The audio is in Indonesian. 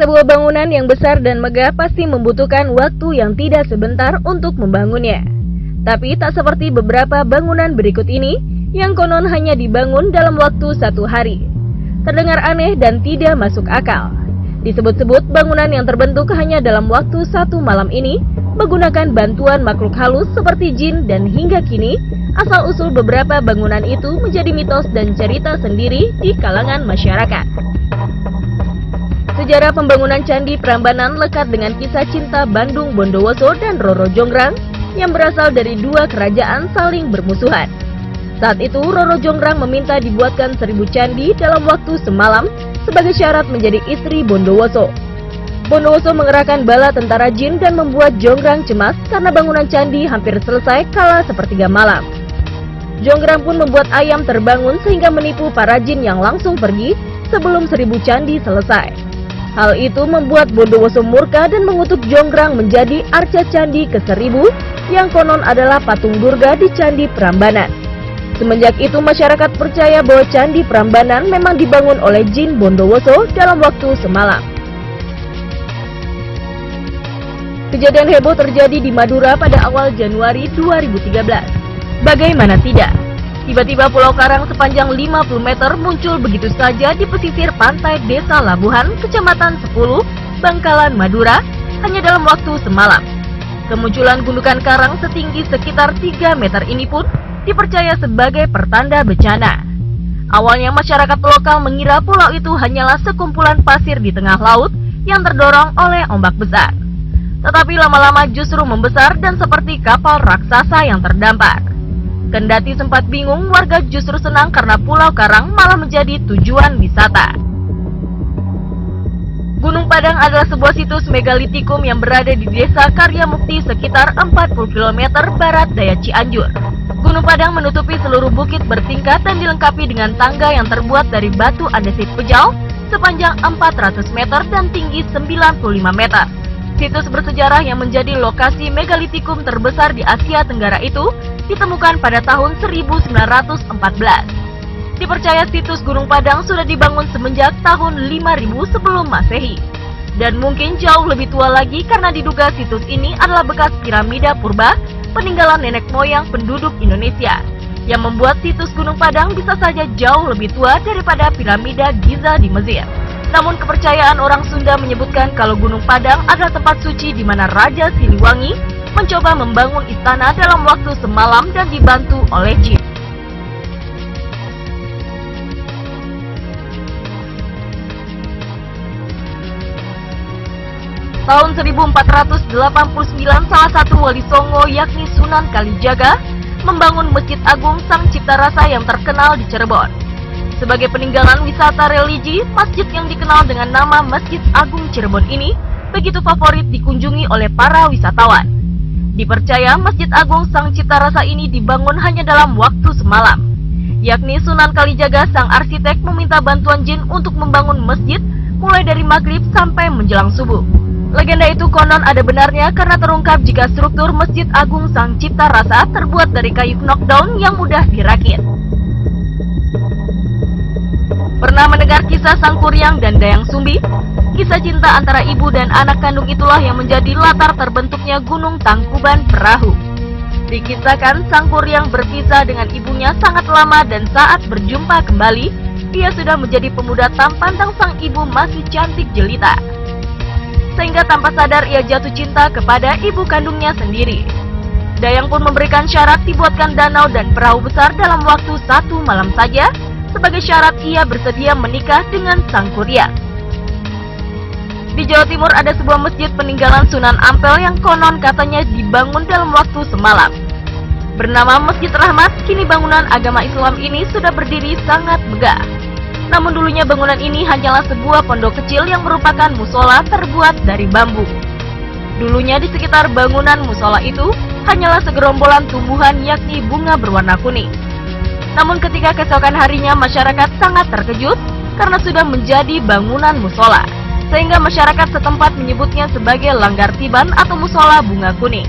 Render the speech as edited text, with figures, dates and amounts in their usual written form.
Sebuah bangunan yang besar dan megah pasti membutuhkan waktu yang tidak sebentar untuk membangunnya. Tapi tak seperti beberapa bangunan berikut ini, yang konon hanya dibangun dalam waktu 1 hari. Terdengar aneh dan tidak masuk akal. Disebut-sebut bangunan yang terbentuk hanya dalam waktu 1 malam ini, menggunakan bantuan makhluk halus seperti jin, dan hingga kini, asal-usul beberapa bangunan itu menjadi mitos dan cerita sendiri di kalangan masyarakat. Sejarah pembangunan Candi Prambanan lekat dengan kisah cinta Bandung Bondowoso dan Roro Jonggrang yang berasal dari dua kerajaan saling bermusuhan. Saat itu Roro Jonggrang meminta dibuatkan 1000 candi dalam waktu semalam sebagai syarat menjadi istri Bondowoso. Bondowoso mengerahkan bala tentara jin dan membuat Jonggrang cemas karena bangunan candi hampir selesai kala sepertiga malam. Jonggrang pun membuat ayam terbangun sehingga menipu para jin yang langsung pergi sebelum 1000 candi selesai. Hal itu membuat Bondowoso murka dan mengutuk Jonggrang menjadi arca candi ke-1000 yang konon adalah patung Durga di Candi Prambanan. Semenjak itu masyarakat percaya bahwa Candi Prambanan memang dibangun oleh jin Bondowoso dalam waktu semalam. Kejadian heboh terjadi di Madura pada awal Januari 2013. Bagaimana tidak? Tiba-tiba Pulau Karang sepanjang 50 meter muncul begitu saja di pesisir pantai Desa Labuhan, Kecamatan 10, Bangkalan, Madura, hanya dalam waktu semalam. Kemunculan gundukan karang setinggi sekitar 3 meter ini pun dipercaya sebagai pertanda bencana. Awalnya masyarakat lokal mengira pulau itu hanyalah sekumpulan pasir di tengah laut yang terdorong oleh ombak besar. Tetapi lama-lama justru membesar dan seperti kapal raksasa yang terdampar. Kendati sempat bingung, warga justru senang karena Pulau Karang malah menjadi tujuan wisata. Gunung Padang adalah sebuah situs megalitikum yang berada di Desa Karyamukti sekitar 40 km barat daya Cianjur. Gunung Padang menutupi seluruh bukit bertingkat dan dilengkapi dengan tangga yang terbuat dari batu andesit pejal sepanjang 400 meter dan tinggi 95 meter. Situs bersejarah yang menjadi lokasi megalitikum terbesar di Asia Tenggara itu ditemukan pada tahun 1914. Dipercaya situs Gunung Padang sudah dibangun semenjak tahun 5000 sebelum Masehi. Dan mungkin jauh lebih tua lagi karena diduga situs ini adalah bekas piramida purba peninggalan nenek moyang penduduk Indonesia, yang membuat situs Gunung Padang bisa saja jauh lebih tua daripada piramida Giza di Mesir. Namun kepercayaan orang Sunda menyebutkan kalau Gunung Padang adalah tempat suci di mana Raja Siliwangi mencoba membangun istana dalam waktu semalam dan dibantu oleh jin. Tahun 1489 salah satu wali Songo yakni Sunan Kalijaga membangun Masjid Agung Sang Cipta Rasa yang terkenal di Cirebon. Sebagai peninggalan wisata religi, masjid yang dikenal dengan nama Masjid Agung Cirebon ini begitu favorit dikunjungi oleh para wisatawan. Dipercaya Masjid Agung Sang Cipta Rasa ini dibangun hanya dalam waktu semalam, yakni Sunan Kalijaga sang arsitek meminta bantuan jin untuk membangun masjid mulai dari maghrib sampai menjelang subuh. Legenda itu konon ada benarnya karena terungkap jika struktur Masjid Agung Sang Cipta Rasa terbuat dari kayu knockdown yang mudah dirakit. Pernah mendengar kisah Sang Kuryang dan Dayang Sumbi? Kisah cinta antara ibu dan anak kandung itulah yang menjadi latar terbentuknya Gunung Tangkuban Perahu. Dikisahkan Sang Kuryang berpisah dengan ibunya sangat lama dan saat berjumpa kembali, dia sudah menjadi pemuda tampan dan sang ibu masih cantik jelita. Sehingga tanpa sadar ia jatuh cinta kepada ibu kandungnya sendiri. Dayang pun memberikan syarat dibuatkan danau dan perahu besar dalam waktu 1 malam saja, sebagai syarat ia bersedia menikah dengan Sang Kuryang. Di Jawa Timur ada sebuah masjid peninggalan Sunan Ampel yang konon katanya dibangun dalam waktu semalam. Bernama Masjid Rahmat, kini bangunan agama Islam ini sudah berdiri sangat megah. Namun dulunya bangunan ini hanyalah sebuah pondok kecil yang merupakan musola terbuat dari bambu. Dulunya di sekitar bangunan musola itu hanyalah segerombolan tumbuhan yakni bunga berwarna kuning. Namun ketika keesokan harinya masyarakat sangat terkejut karena sudah menjadi bangunan musola, sehingga masyarakat setempat menyebutnya sebagai Langgar Tiban atau musola bunga kuning.